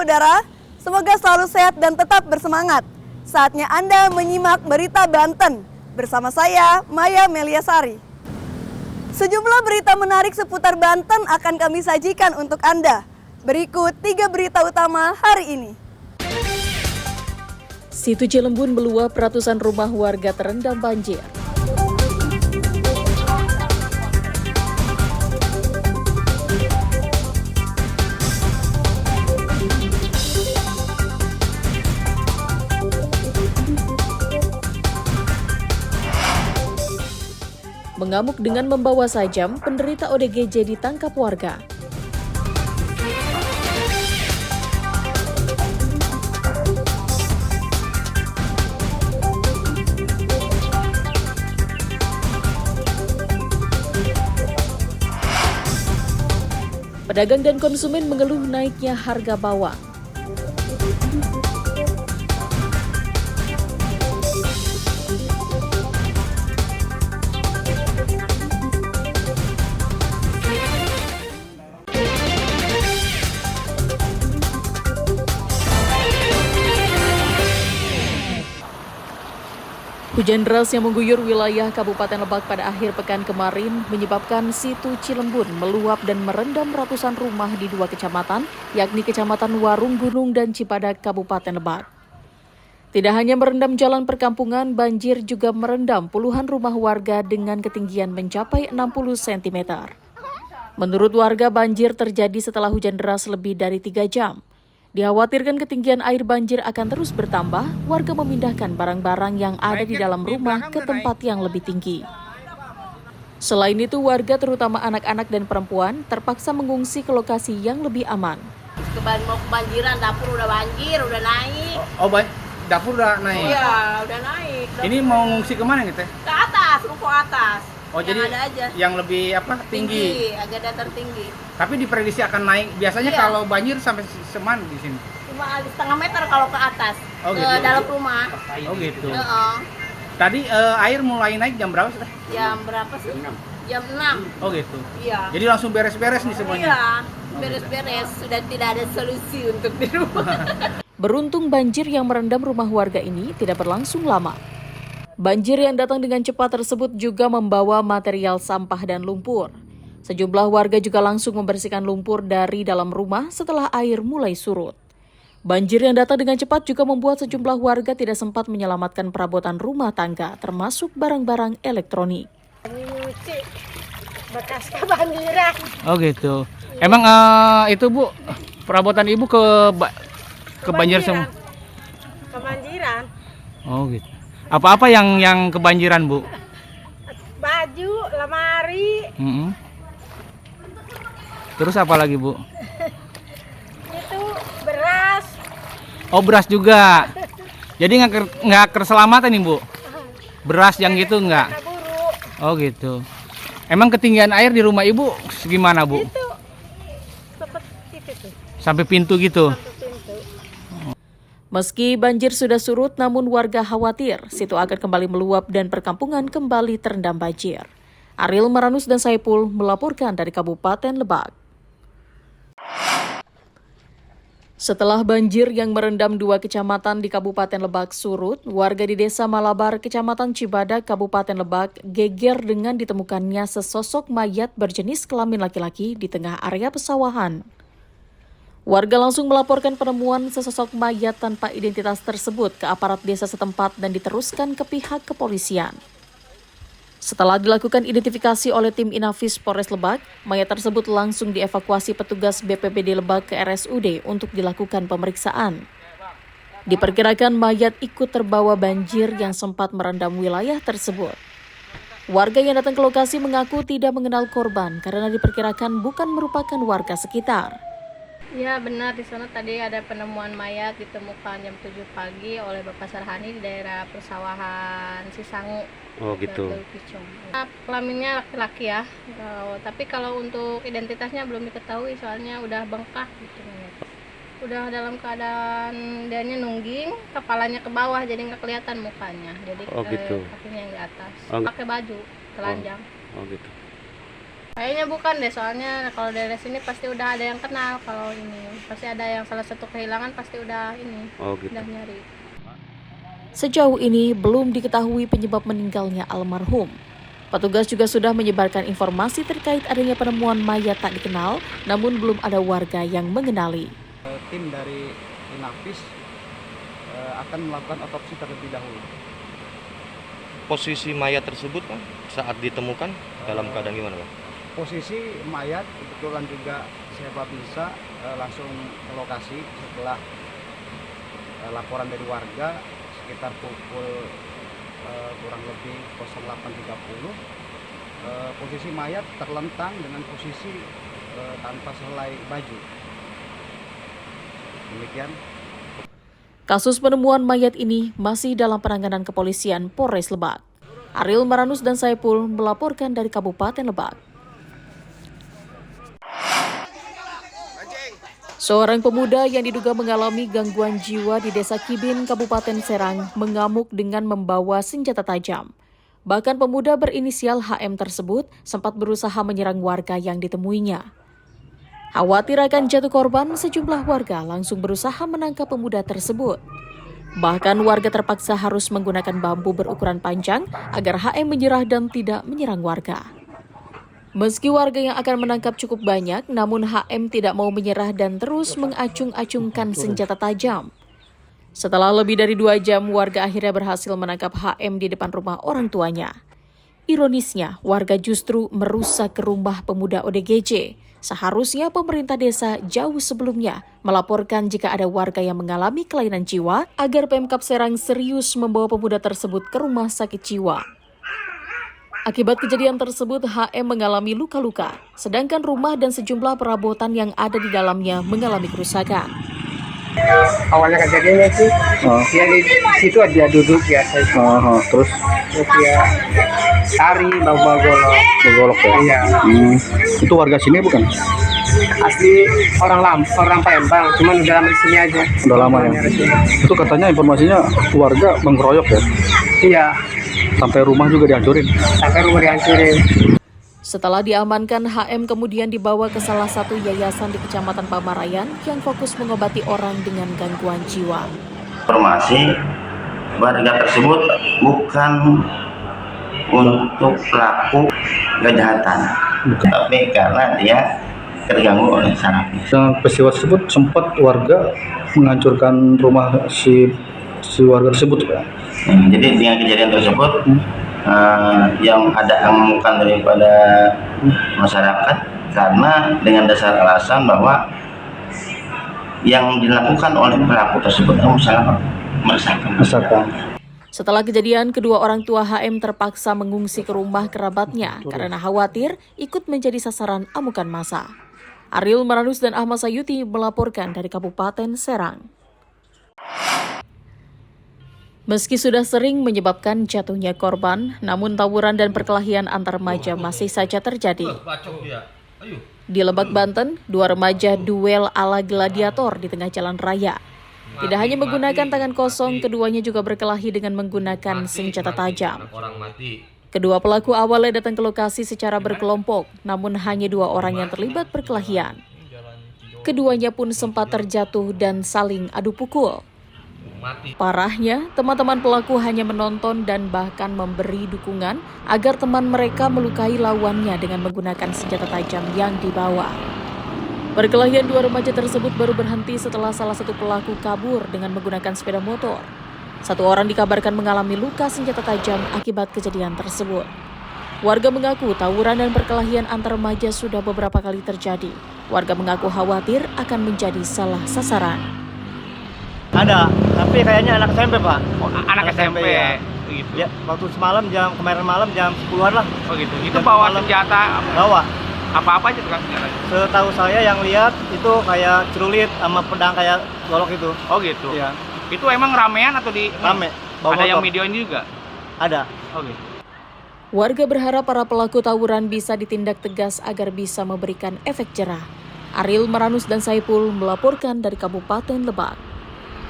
saudara, semoga selalu sehat dan tetap bersemangat. Saatnya Anda menyimak Berita Banten bersama saya, Maya Meliasari. Sejumlah berita menarik seputar Banten akan kami sajikan untuk Anda. Berikut 3 berita utama hari ini. Situ Cilembun meluap, ratusan rumah warga terendam banjir. Mengamuk dengan membawa sajam, penderita ODGJ ditangkap warga. Pedagang dan konsumen mengeluh naiknya harga bawang. Hujan deras yang mengguyur wilayah Kabupaten Lebak pada akhir pekan kemarin menyebabkan Situ Cilembun meluap dan merendam ratusan rumah di 2 kecamatan, yakni Kecamatan Warung Gunung dan Cibadak, Kabupaten Lebak. Tidak hanya merendam jalan perkampungan, banjir juga merendam puluhan rumah warga dengan ketinggian mencapai 60 cm. Menurut warga, banjir terjadi setelah hujan deras lebih dari 3 jam. Dikhawatirkan ketinggian air banjir akan terus bertambah, warga memindahkan barang-barang yang ada di dalam rumah ke tempat yang lebih tinggi. Selain itu, warga terutama anak-anak dan perempuan terpaksa mengungsi ke lokasi yang lebih aman. Mau kebanjiran, dapur udah banjir, udah naik. Dapur udah naik? Iya, udah naik. Ini mau ngungsi kemana nih Teh? Ke atas, ruko atas. Oh yang jadi ada aja. Yang lebih tinggi, agak datar tinggi. Tapi diprediksi akan naik. Biasanya kalau banjir sampai seman di sini. Cuma setengah meter kalau ke atas, gitu. ke dalam rumah. Oh gitu. Tadi air mulai naik jam berapa sih? Jam berapa sih? Jam 6. Oh gitu. Iya. Jadi langsung beres-beres nih semuanya. Iya, beres-beres. Sudah tidak ada solusi untuk di rumah. Beruntung banjir yang merendam rumah warga ini tidak berlangsung lama. Banjir yang datang dengan cepat tersebut juga membawa material sampah dan lumpur. Sejumlah warga juga langsung membersihkan lumpur dari dalam rumah setelah air mulai surut. Banjir yang datang dengan cepat juga membuat sejumlah warga tidak sempat menyelamatkan perabotan rumah tangga, termasuk barang-barang elektronik. Nyuci bekas kebanjiran. Oh gitu. Emang itu Bu, perabotan Ibu ke banjir semua? Kebanjiran. Oh gitu. Apa-apa yang kebanjiran, Bu? Baju, lemari. Terus apa lagi, Bu? Itu beras. Oh, beras juga. Jadi nggak keselamatan nih, Bu? Beras yang gitu nggak? Oh gitu. Emang ketinggian air di rumah Ibu gimana, Bu? Itu seperti itu tuh. Sampai pintu gitu? Meski banjir sudah surut, namun warga khawatir situ akan kembali meluap dan perkampungan kembali terendam banjir. Ariel Maranus dan Saipul melaporkan dari Kabupaten Lebak. Setelah banjir yang merendam 2 kecamatan di Kabupaten Lebak surut, warga di Desa Malabar, Kecamatan Cibadak, Kabupaten Lebak geger dengan ditemukannya sesosok mayat berjenis kelamin laki-laki di tengah area pesawahan. Warga langsung melaporkan penemuan sesosok mayat tanpa identitas tersebut ke aparat desa setempat dan diteruskan ke pihak kepolisian. Setelah dilakukan identifikasi oleh tim Inafis Polres Lebak, mayat tersebut langsung dievakuasi petugas BPBD Lebak ke RSUD untuk dilakukan pemeriksaan. Diperkirakan mayat ikut terbawa banjir yang sempat merendam wilayah tersebut. Warga yang datang ke lokasi mengaku tidak mengenal korban karena diperkirakan bukan merupakan warga sekitar. Ya benar, di sana tadi ada penemuan mayat ditemukan jam 7 pagi oleh Bapak Sarhani di daerah persawahan Cisangu. Oh gitu. Kelaminnya laki-laki ya, tapi kalau untuk identitasnya belum diketahui soalnya udah bengkak gitu. Udah dalam keadaan dianya nungging, kepalanya ke bawah jadi nggak kelihatan mukanya, jadi gitu. kakinya yang di atas. Oh. Pakai baju telanjang. Oh gitu. Kayaknya bukan deh, soalnya kalau dari sini pasti udah ada yang kenal. Kalau ini pasti ada yang salah satu kehilangan, pasti udah ini, udah nyari. Sejauh ini belum diketahui penyebab meninggalnya almarhum. Petugas juga sudah menyebarkan informasi terkait adanya penemuan mayat tak dikenal, namun belum ada warga yang mengenali. Tim dari Inafis akan melakukan otopsi terlebih dahulu. Posisi mayat tersebut Pak, saat ditemukan dalam keadaan gimana Pak? Posisi mayat kebetulan juga saya bisa langsung ke lokasi setelah laporan dari warga sekitar pukul kurang lebih 08.30. Posisi mayat terlentang dengan posisi tanpa selai baju. Demikian. Kasus penemuan mayat ini masih dalam penanganan kepolisian Polres Lebak. Ariel Maranus dan Saipul melaporkan dari Kabupaten Lebak. Seorang pemuda yang diduga mengalami gangguan jiwa di Desa Kibin, Kabupaten Serang, mengamuk dengan membawa senjata tajam. Bahkan pemuda berinisial HM tersebut sempat berusaha menyerang warga yang ditemuinya. Khawatir akan jatuh korban, sejumlah warga langsung berusaha menangkap pemuda tersebut. Bahkan warga terpaksa harus menggunakan bambu berukuran panjang agar HM menyerah dan tidak menyerang warga. Meski warga yang akan menangkap cukup banyak, namun HM tidak mau menyerah dan terus mengacung-acungkan senjata tajam. Setelah lebih dari 2 jam, warga akhirnya berhasil menangkap HM di depan rumah orang tuanya. Ironisnya, warga justru merusak rumah pemuda ODGJ. Seharusnya pemerintah desa jauh sebelumnya melaporkan jika ada warga yang mengalami kelainan jiwa agar Pemkab Serang serius membawa pemuda tersebut ke rumah sakit jiwa. Akibat kejadian tersebut, HM mengalami luka-luka, sedangkan rumah dan sejumlah perabotan yang ada di dalamnya mengalami kerusakan. Awalnya kejadiannya itu dia di situ aja duduk biasa itu. Terus dia lari bawa golok ya. Iya. Itu warga sini bukan? Asli orang Palembang, cuman udah lama di sini aja. Udah lama ya. Itu katanya informasinya warga mengeroyok ya. Iya. Sampai rumah juga dihancurin. Setelah diamankan, HM kemudian dibawa ke salah satu yayasan di Kecamatan Pamarayan yang fokus mengobati orang dengan gangguan jiwa. Informasi warga tersebut bukan untuk pelaku kejahatan, tapi karena dia terganggu oleh sarafnya. Dengan peristiwa tersebut sempat warga menghancurkan rumah si warga tersebut ya. Jadi dengan kejadian tersebut yang ada amukan daripada masyarakat karena dengan dasar alasan bahwa yang dilakukan oleh pelaku tersebut sangat meresahkan. Setelah kejadian, kedua orang tua HM terpaksa mengungsi ke rumah kerabatnya karena khawatir ikut menjadi sasaran amukan massa. Ariel Maranus dan Ahmad Sayuti melaporkan dari Kabupaten Serang. Meski sudah sering menyebabkan jatuhnya korban, namun tawuran dan perkelahian antar remaja masih saja terjadi. Di Lebak, Banten, 2 remaja duel ala gladiator di tengah jalan raya. Tidak hanya menggunakan tangan kosong, keduanya juga berkelahi dengan menggunakan senjata tajam. Kedua pelaku awalnya datang ke lokasi secara berkelompok, namun hanya 2 orang yang terlibat perkelahian. Keduanya pun sempat terjatuh dan saling adu pukul. Parahnya, teman-teman pelaku hanya menonton dan bahkan memberi dukungan agar teman mereka melukai lawannya dengan menggunakan senjata tajam yang dibawa. Perkelahian 2 remaja tersebut baru berhenti setelah salah satu pelaku kabur dengan menggunakan sepeda motor. 1 orang dikabarkan mengalami luka senjata tajam akibat kejadian tersebut. Warga mengaku tawuran dan perkelahian antar remaja sudah beberapa kali terjadi. Warga mengaku khawatir akan menjadi salah sasaran. Ada, tapi kayaknya anak SMP, Pak. Oh, anak SMP ya. Begitu. Ya, waktu kemarin malam jam 10-an lah. Oh gitu. Itu bawa senjata Bawa. apa aja tuh Kang senjatanya? Setahu saya yang lihat itu kayak celurit sama pedang kayak golok itu. Oh gitu. Iya. Itu emang ramean atau di Rame. Bawa ada motor. yang videoin juga? Ada. Oh gitu. Warga berharap para pelaku tawuran bisa ditindak tegas agar bisa memberikan efek jerah. Ariel Maranus dan Saipul melaporkan dari Kabupaten Lebak.